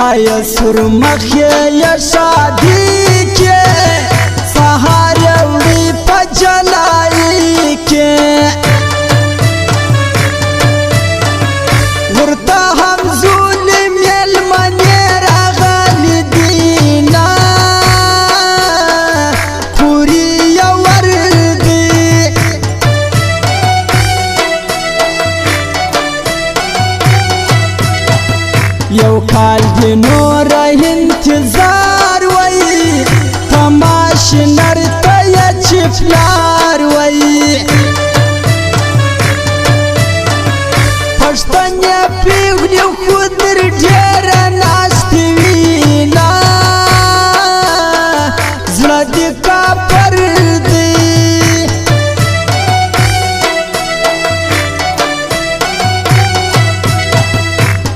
آیا سرمخ یا شادی کے سہار اوڑی پجلائی کے ورطا ہم ظلم یلمنی راغلی دینا پوری یا وردی یو کال دی نور انتظار وی تماش نرتا یا چفلار وی پشتن یا پیغلی خودر دیر ناستی وینا زردی کا پردی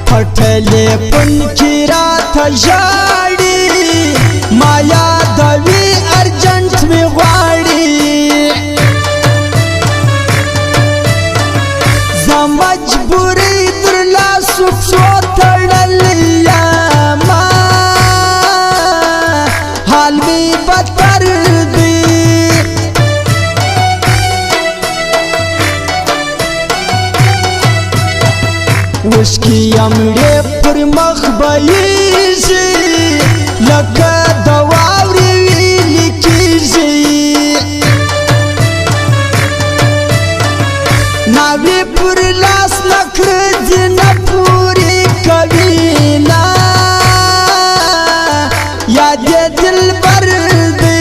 پھٹلے پن کی رات جاڑی مایا دوی ارجنٹ میں غاڑی زا مجبوری در لاسو سو تڑلیا ما حال میں بتر دی اس کی امڑے پر مخبئیزی لکا دواوری ویلی کیزی ناوی پر لاس نکر دینا پوری کبینا یاد دل بردی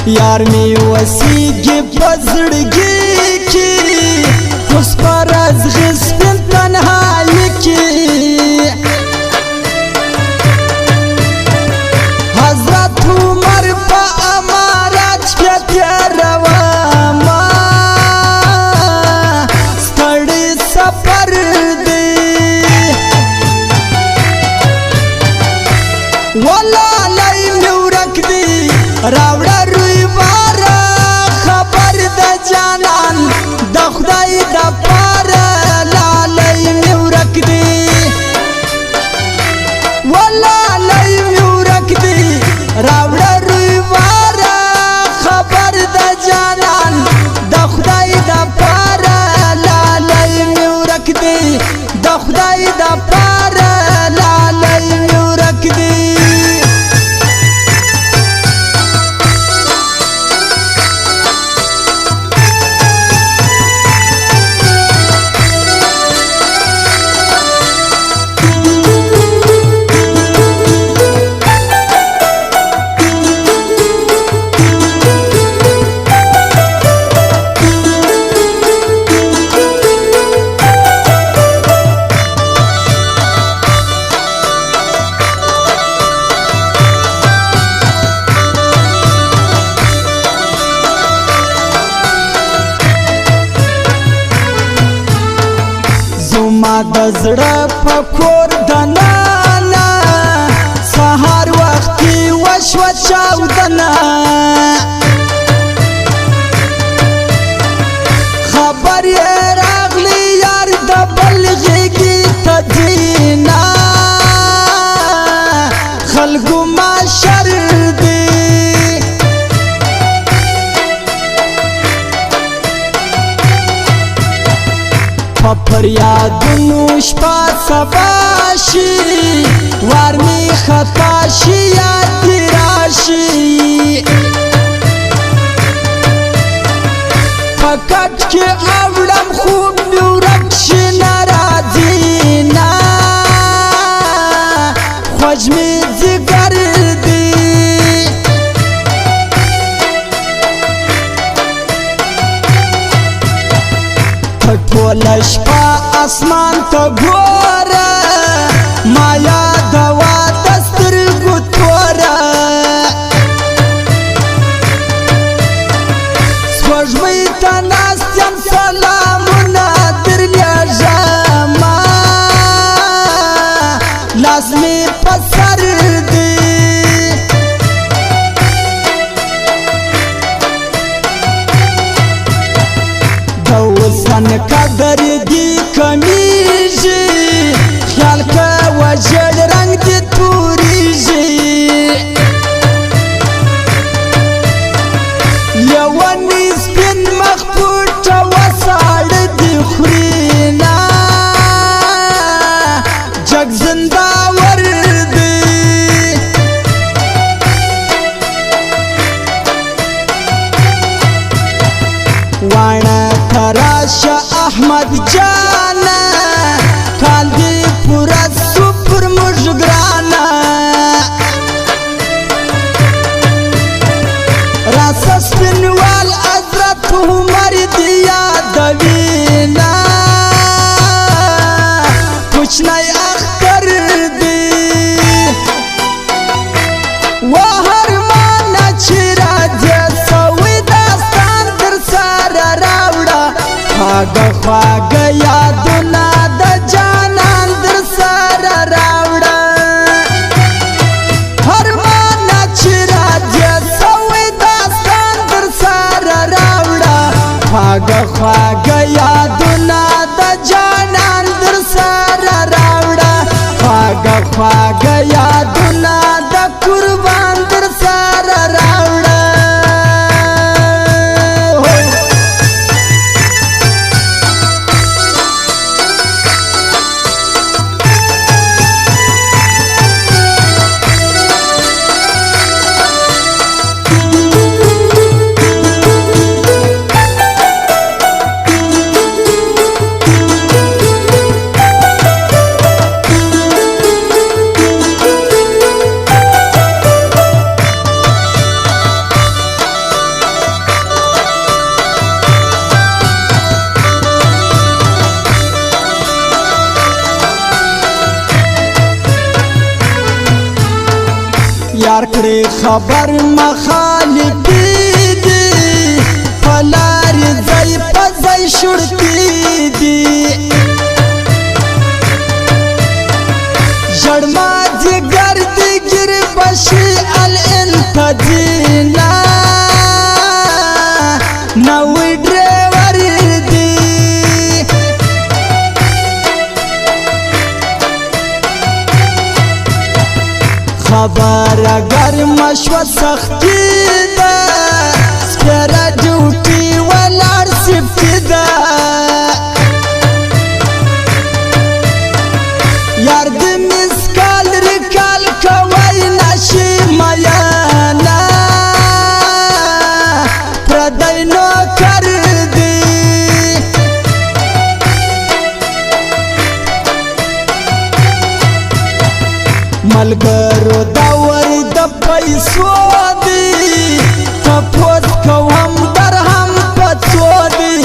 یار می وسیگی پزڑگی کی اس پر از غصبن تنہائی کی حضرت عمر پا امارات کے تیرواما ستڑی سفر دی والا لائی میورک دی راوڑا روی بارا خبر دا جانان دا خدای دا پارا لالی میورک دی والا لائی میورک دی راوڑا روی بارا خبر دا جانان دا خدای دا پارا لالی میورک دی دا خدای دا پارا لالی میورک دی ما دزړه پکور دنانا سهار وختي وشو چاودنا خبر یې راغلی یار د بلغیږي تدینا خلقو ما شر دی فریادونو شپا سباشی وارمی خطاشی یاد راشی فقط که اولم خوب میورکشی نرازینا خوشمی زگر دی ټوله شپه اسمان ته ګوره مایا دوا د سترګو توره سپوږمۍ ته ناست یم سلامونه درلیږمه لاس مې په سر دی د اوس دردی کمیږي خیال کوه ژړ رنګ دې توریږي لیونی سپین مخ پټه وساړه دې خوري نه جګ زنداور دی واڼه تراشه احمد جانه کال دې پوره سو پر موږ ګرانه راسه سپینوال حضرت عمر دې یادوینه کوچنی اختر دی وهرمانه چې راځې سوی داستان در سره راوړه خواږه خواږه یادونه د جانان در سره راوړه هرمانه چې راځې سوی داستان در سره راوړه خواږه خواږه یادونه د جانان در سره راوړه خواږه خواږه یادونه د قربان در سره راوړه یار کړي خبر مخالفي دي پلار ځای په ځای شړتي دي ژړما جګر دي ګر بشي الانتدینا نوې ډرایور دي خبر اگر مشوه سختی ده سپیره ډیوټي ولاړ سفتی ده یار د مسکال ریکال کوي نشي میانا پردی نوکر دی ملګرو دور د پیسو دی تپوس کوم درهم پڅو دی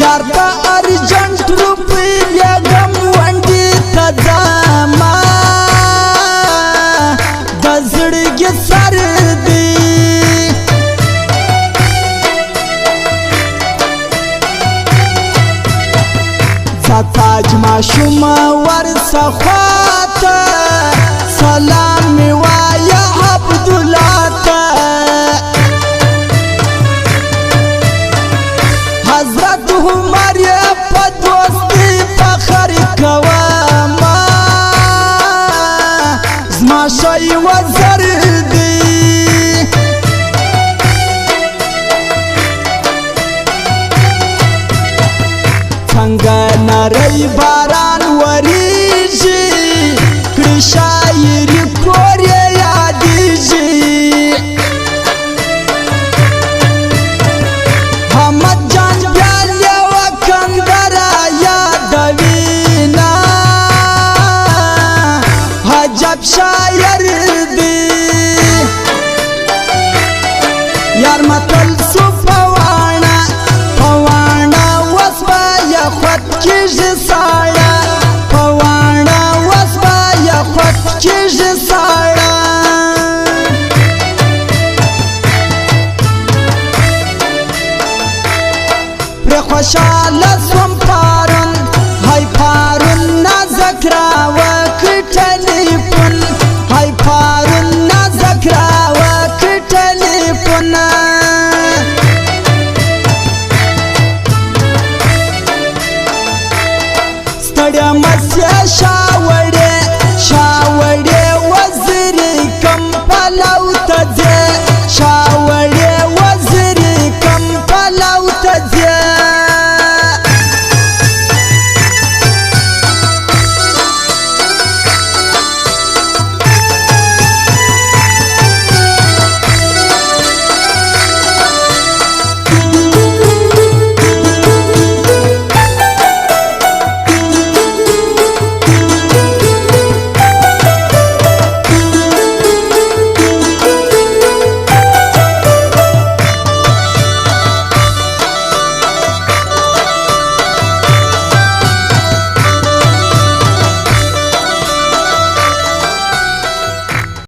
یار ته ارجنټ روپی لګم وندې ته ځما د زړګي سر دی تاج ماشوم ورڅخواته سلام می وایا عبدالله ته حضرت عمر په دوستي فخر کوما زما شي وزر دی څنګه نری باران وریږي کړي شاعري کور یې یادېږي حمد جان بیان یوه کندره یادوینه عجب شاعر دی یار متل سو پواڼه پواڼه وس بایا خود کېږي ساړه پواڼه وس بایا خود کېږي ساړه پرې خوشحاله سوم پارون هی پارون نازک راوکړ ټلیفون هی پارون نازک راوکړ ټلیفون ستړیا مسیا شا